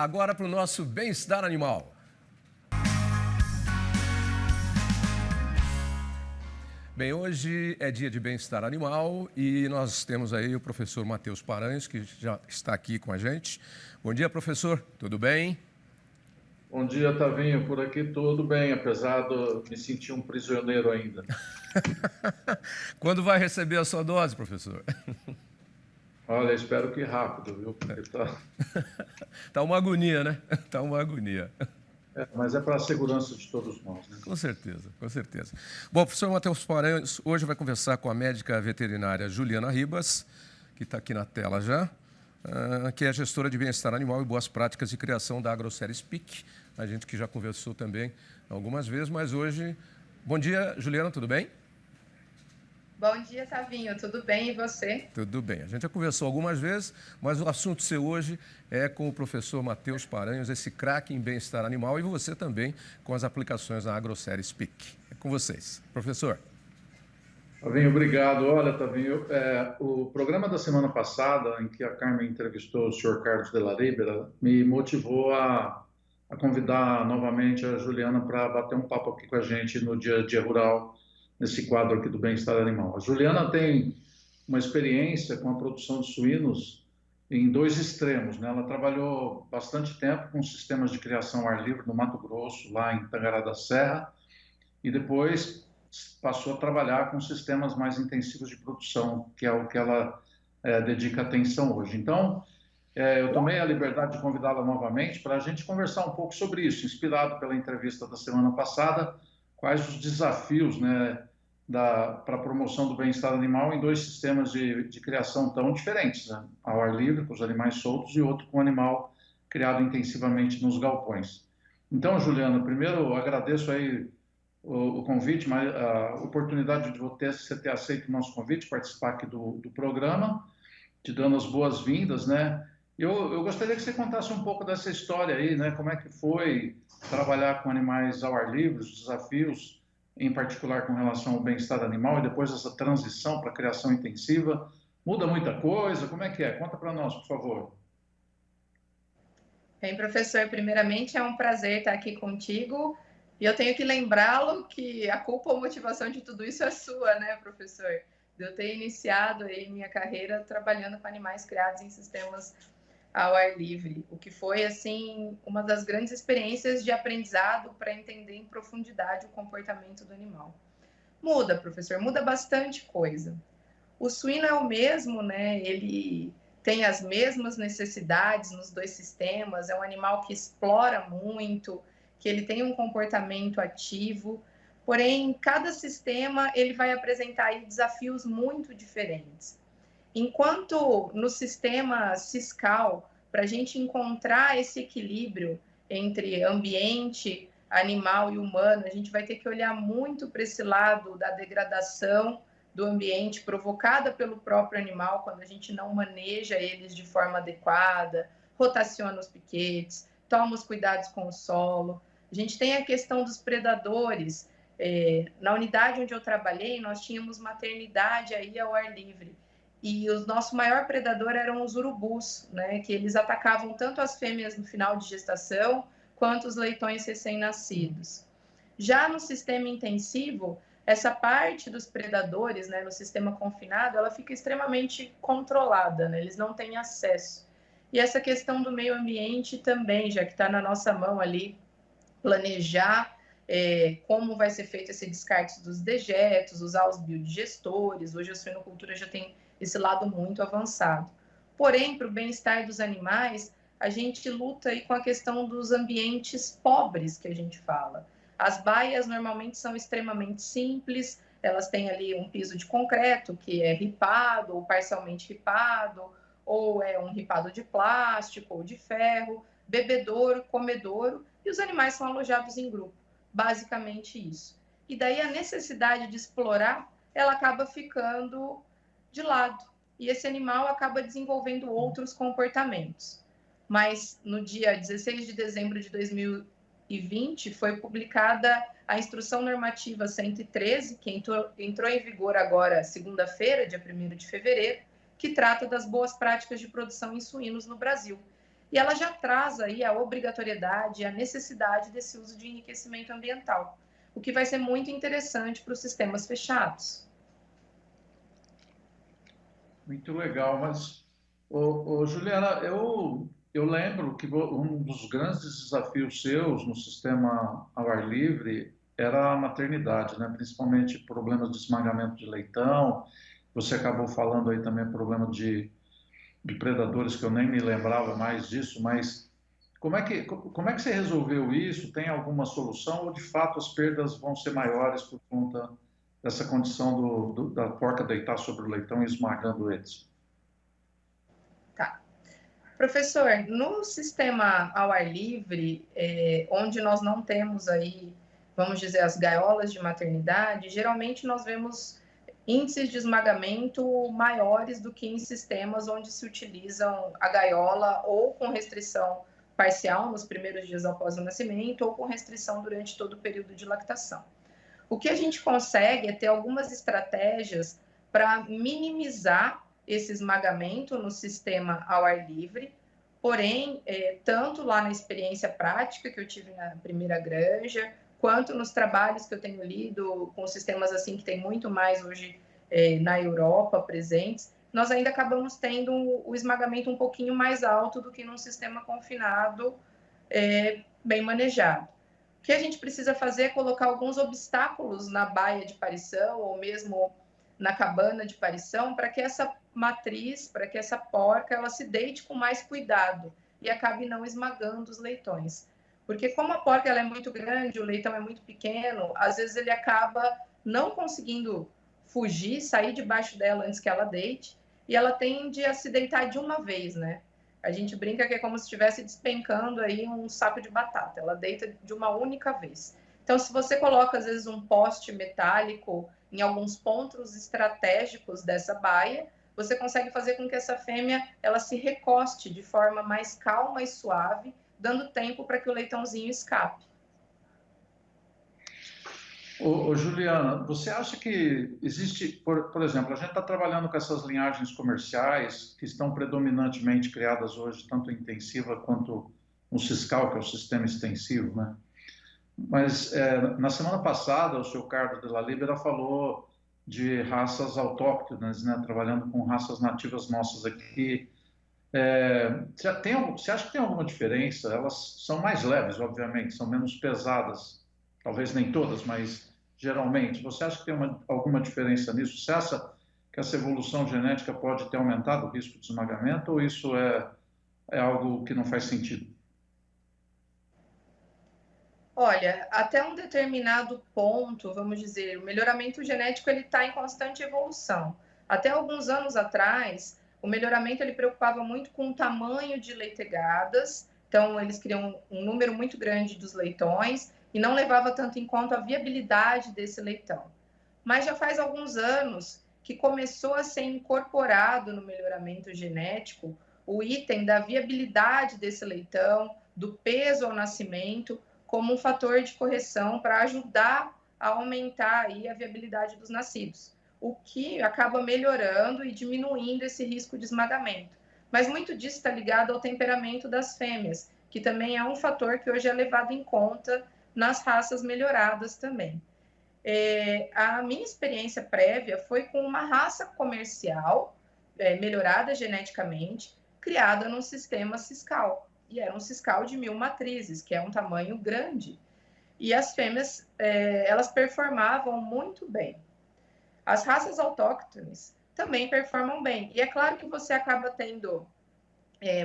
Agora para o nosso bem-estar animal. Bem, hoje é dia de bem-estar animal e nós temos aí o professor Matheus Paranhos, que já está aqui com a gente. Bom dia, professor. Tudo bem? Bom dia, Tavinho. Por aqui tudo bem, apesar de me sentir um prisioneiro ainda. Quando vai receber a sua dose, professor? Olha, espero que rápido, viu? Porque Tá uma agonia, né? Tá uma agonia. mas é para a segurança de todos nós, né? Com certeza, com certeza. Bom, o professor Matheus Paranhos hoje vai conversar com a médica veterinária Juliana Ribas, que está aqui na tela já, que é gestora de bem-estar animal e boas práticas de criação da AgroSérie Speak. A gente que já conversou também algumas vezes, mas hoje... Bom dia, Juliana, tudo bem? Bom dia, Tavinho. Tudo bem e você? Tudo bem. A gente já conversou algumas vezes, mas o assunto seu hoje é com o professor Matheus Paranhos, esse craque em bem-estar animal, e você também com as aplicações da AgroSérie Speak. É com vocês. Professor. Tavinho, obrigado. Olha, Tavinho, o programa da semana passada, em que a Carmen entrevistou o senhor Carlos de la Ribeira, me motivou a convidar novamente a Juliana para bater um papo aqui com a gente no Dia a Dia Rural, nesse quadro aqui do bem-estar animal. A Juliana tem uma experiência com a produção de suínos em dois extremos, né? Ela trabalhou bastante tempo com sistemas de criação ao ar livre no Mato Grosso, lá em Tangará da Serra, e depois passou a trabalhar com sistemas mais intensivos de produção, que é o que ela dedica atenção hoje. Então, eu tomei a liberdade de convidá-la novamente para a gente conversar um pouco sobre isso, inspirado pela entrevista da semana passada, quais os desafios, né, para a promoção do bem-estar animal em dois sistemas de criação tão diferentes, né? Ao ar livre, com os animais soltos, e outro com o animal criado intensivamente nos galpões. Então, Juliana, primeiro agradeço aí o convite, a oportunidade de você ter aceito o nosso convite, participar aqui do programa, te dando as boas-vindas, né? Eu gostaria que você contasse um pouco dessa história aí, né? Como é que foi trabalhar com animais ao ar livre, os desafios, em particular com relação ao bem-estar animal, e depois essa transição para a criação intensiva. Muda muita coisa? Como é que é? Conta para nós, por favor. Bem, professor, primeiramente é um prazer estar aqui contigo. E eu tenho que lembrá-lo que a culpa ou motivação de tudo isso é sua, né, professor? De eu ter iniciado aí minha carreira trabalhando com animais criados em sistemas ao ar livre, o que foi, assim, uma das grandes experiências de aprendizado para entender em profundidade o comportamento do animal. Muda, professor, muda bastante coisa. O suíno é o mesmo, né? Ele tem as mesmas necessidades nos dois sistemas, é um animal que explora muito, que ele tem um comportamento ativo, porém, cada sistema ele vai apresentar aí desafios muito diferentes. Enquanto no sistema ciscal, para a gente encontrar esse equilíbrio entre ambiente, animal e humano, a gente vai ter que olhar muito para esse lado da degradação do ambiente provocada pelo próprio animal, quando a gente não maneja eles de forma adequada, rotaciona os piquetes, toma os cuidados com o solo. A gente tem a questão dos predadores. Na unidade onde eu trabalhei, nós tínhamos maternidade aí ao ar livre. E o nosso maior predador eram os urubus, né, que eles atacavam tanto as fêmeas no final de gestação, quanto os leitões recém-nascidos. Já no sistema intensivo, essa parte dos predadores, né, no sistema confinado, ela fica extremamente controlada, né, eles não têm acesso. E essa questão do meio ambiente também, já que está na nossa mão ali, planejar como vai ser feito esse descarte dos dejetos, usar os biodigestores. Hoje a suinocultura já tem esse lado muito avançado. Porém, para o bem-estar dos animais, a gente luta aí com a questão dos ambientes pobres que a gente fala. As baias normalmente são extremamente simples, elas têm ali um piso de concreto que é ripado ou parcialmente ripado, ou é um ripado de plástico ou de ferro, bebedouro, comedouro, e os animais são alojados em grupo. Basicamente isso. E daí a necessidade de explorar, ela acaba ficando de lado. E esse animal acaba desenvolvendo outros comportamentos. Mas no dia 16 de dezembro de 2020 foi publicada a Instrução Normativa 113, que entrou em vigor agora segunda-feira, dia 1º de fevereiro, que trata das boas práticas de produção em suínos no Brasil. e ela já traz aí a obrigatoriedade e a necessidade desse uso de enriquecimento ambiental, o que vai ser muito interessante para os sistemas fechados. Muito legal, mas, Juliana, eu lembro que um dos grandes desafios seus no sistema ao ar livre era a maternidade, né? Principalmente problemas de esmagamento de leitão. Você acabou falando aí também problema de predadores, que eu nem me lembrava mais disso, mas como é que você resolveu isso? Tem alguma solução ou, de fato, as perdas vão ser maiores por conta dessa condição da porca deitar sobre o leitão e esmagando eles? Tá. Professor, no sistema ao ar livre, onde nós não temos aí, vamos dizer, as gaiolas de maternidade, geralmente nós vemos índices de esmagamento maiores do que em sistemas onde se utilizam a gaiola ou com restrição parcial nos primeiros dias após o nascimento ou com restrição durante todo o período de lactação. O que a gente consegue é ter algumas estratégias para minimizar esse esmagamento no sistema ao ar livre, porém, tanto lá na experiência prática que eu tive na primeira granja, quanto nos trabalhos que eu tenho lido com sistemas assim que tem muito mais hoje na Europa presentes, nós ainda acabamos tendo o esmagamento um pouquinho mais alto do que num sistema confinado bem manejado. O que a gente precisa fazer é colocar alguns obstáculos na baia de parição ou mesmo na cabana de parição para que essa matriz, para que essa porca, ela se deite com mais cuidado e acabe não esmagando os leitões. Porque como a porca ela é muito grande, o leitão é muito pequeno, às vezes ele acaba não conseguindo fugir, sair debaixo dela antes que ela deite, e ela tende a se deitar de uma vez, né? A gente brinca que é como se estivesse despencando aí um saco de batata. Ela deita de uma única vez. Então, se você coloca, às vezes, um poste metálico em alguns pontos estratégicos dessa baia, você consegue fazer com que essa fêmea ela se recoste de forma mais calma e suave, dando tempo para que o leitãozinho escape. Juliana, você acha que existe, por exemplo, a gente está trabalhando com essas linhagens comerciais que estão predominantemente criadas hoje, tanto intensiva quanto no Siscal, que é o sistema extensivo, né? Mas na semana passada, o seu Carlos de la Libera falou de raças autóctones, né? Trabalhando com raças nativas nossas aqui. Você acha que tem alguma diferença? Elas são mais leves, obviamente, são menos pesadas, talvez nem todas, mas geralmente. Você acha que tem alguma diferença nisso? Você acha que essa evolução genética pode ter aumentado o risco de esmagamento ou isso é algo que não faz sentido? Olha, até um determinado ponto, vamos dizer, o melhoramento genético ele está em constante evolução. Até alguns anos atrás, o melhoramento ele preocupava muito com o tamanho de leitegadas, então eles criam um número muito grande dos leitões e não levava tanto em conta a viabilidade desse leitão. Mas já faz alguns anos que começou a ser incorporado no melhoramento genético o item da viabilidade desse leitão, do peso ao nascimento, como um fator de correção para ajudar a aumentar aí a viabilidade dos nascidos, o que acaba melhorando e diminuindo esse risco de esmagamento. Mas muito disso está ligado ao temperamento das fêmeas, que também é um fator que hoje é levado em conta nas raças melhoradas também. A minha experiência prévia foi com uma raça comercial, melhorada geneticamente, criada num sistema Siscal. E era um Siscal de 1000 matrizes, que é um tamanho grande. E as fêmeas, elas performavam muito bem. As raças autóctones também performam bem. E é claro que você acaba tendo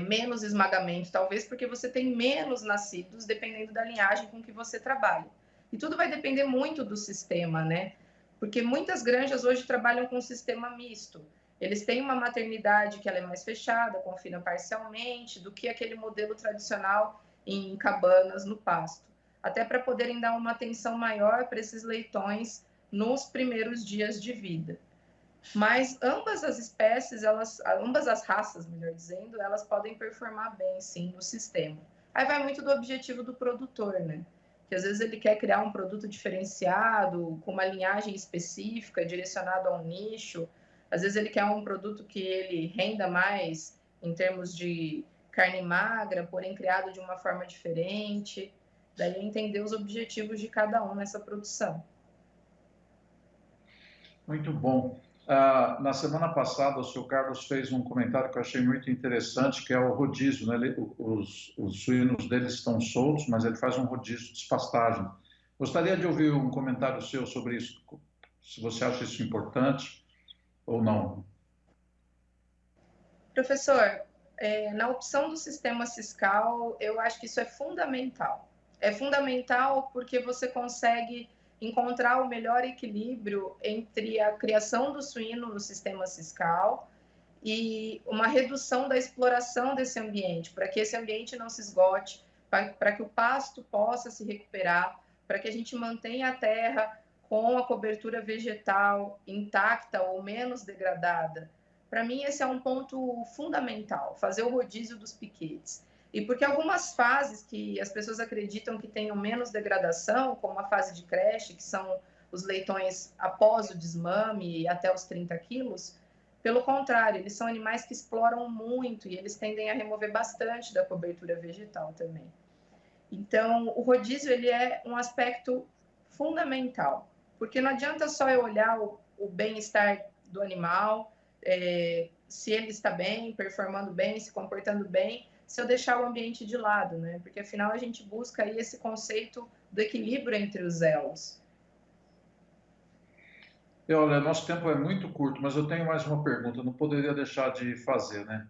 menos esmagamento, talvez porque você tem menos nascidos, dependendo da linhagem com que você trabalha. E tudo vai depender muito do sistema, né? Porque muitas granjas hoje trabalham com um sistema misto. Eles têm uma maternidade que ela é mais fechada, confina parcialmente, do que aquele modelo tradicional em cabanas no pasto. Até para poderem dar uma atenção maior para esses leitões nos primeiros dias de vida. Mas ambas as espécies, ambas as raças, melhor dizendo, elas podem performar bem, sim, no sistema. Aí vai muito do objetivo do produtor, né? Que às vezes ele quer criar um produto diferenciado, com uma linhagem específica, direcionado a um nicho. Às vezes ele quer um produto que ele renda mais em termos de carne magra, porém criado de uma forma diferente. Daí é entender os objetivos de cada um nessa produção. Muito bom. Na semana passada, o senhor Carlos fez um comentário que eu achei muito interessante, que é o rodízio, né? Os suínos deles estão soltos, mas ele faz um rodízio de despastagem. Gostaria de ouvir um comentário seu sobre isso, se você acha isso importante ou não. Professor, na opção do sistema ciscal, eu acho que isso é fundamental. É fundamental porque você consegue encontrar o melhor equilíbrio entre a criação do suíno no sistema ciscal e uma redução da exploração desse ambiente, para que esse ambiente não se esgote, para que o pasto possa se recuperar, para que a gente mantenha a terra com a cobertura vegetal intacta ou menos degradada. Para mim, esse é um ponto fundamental, fazer o rodízio dos piquetes. E porque algumas fases que as pessoas acreditam que tenham menos degradação, como a fase de creche, que são os leitões após o desmame e até os 30 quilos, pelo contrário, eles são animais que exploram muito e eles tendem a remover bastante da cobertura vegetal também. Então, o rodízio ele é um aspecto fundamental, porque não adianta só eu olhar o bem-estar do animal, se ele está bem, performando bem, se comportando bem, se eu deixar o ambiente de lado, né? Porque afinal a gente busca aí esse conceito do equilíbrio entre os elos. Olha, nosso tempo é muito curto, mas eu tenho mais uma pergunta, não poderia deixar de fazer, né?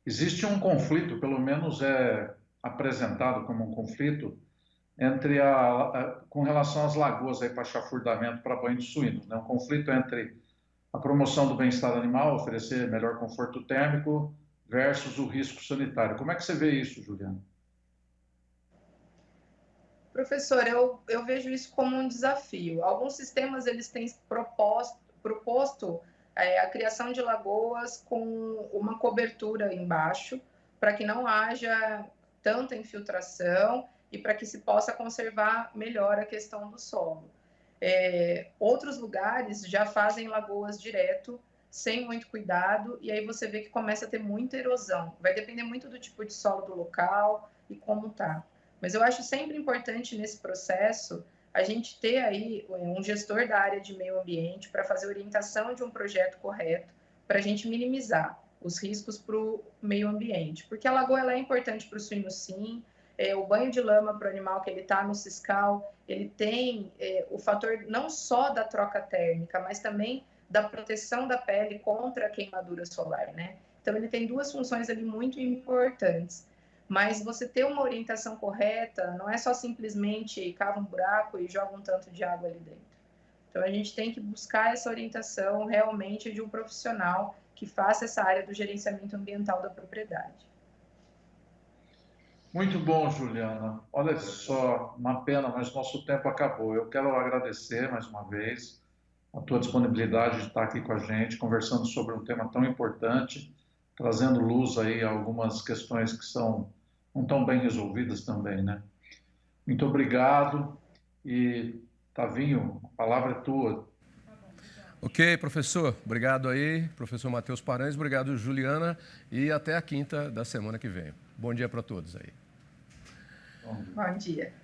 Existe um conflito, pelo menos é apresentado como um conflito, entre com relação às lagoas aí para chafurdamento para banho de suínos, né? Um conflito entre a promoção do bem-estar animal, oferecer melhor conforto térmico, versus o risco sanitário. Como é que você vê isso, Juliana? Professor, eu vejo isso como um desafio. Alguns sistemas eles têm proposto a criação de lagoas com uma cobertura embaixo, para que não haja tanta infiltração e para que se possa conservar melhor a questão do solo. Outros lugares já fazem lagoas direto, sem muito cuidado, e aí você vê que começa a ter muita erosão. Vai depender muito do tipo de solo do local e como tá. Mas eu acho sempre importante nesse processo a gente ter aí um gestor da área de meio ambiente para fazer orientação de um projeto correto, para a gente minimizar os riscos para o meio ambiente. Porque a lagoa ela é importante para o suíno, sim. O banho de lama para o animal que ele está no ciscal, ele tem o fator não só da troca térmica, mas também da proteção da pele contra a queimadura solar, né? Então, ele tem duas funções ali muito importantes. Mas você ter uma orientação correta não é só simplesmente cava um buraco e joga um tanto de água ali dentro. Então, a gente tem que buscar essa orientação realmente de um profissional que faça essa área do gerenciamento ambiental da propriedade. Muito bom, Juliana. Olha só, uma pena, mas nosso tempo acabou. Eu quero agradecer mais uma vez a tua disponibilidade de estar aqui com a gente, conversando sobre um tema tão importante, trazendo luz aí a algumas questões que não tão bem resolvidas também, né? Muito obrigado e, Tavinho, a palavra é tua. Ok, professor. Obrigado aí, professor Matheus Paranhos. Obrigado, Juliana. E até a quinta da semana que vem. Bom dia para todos aí. Bom dia.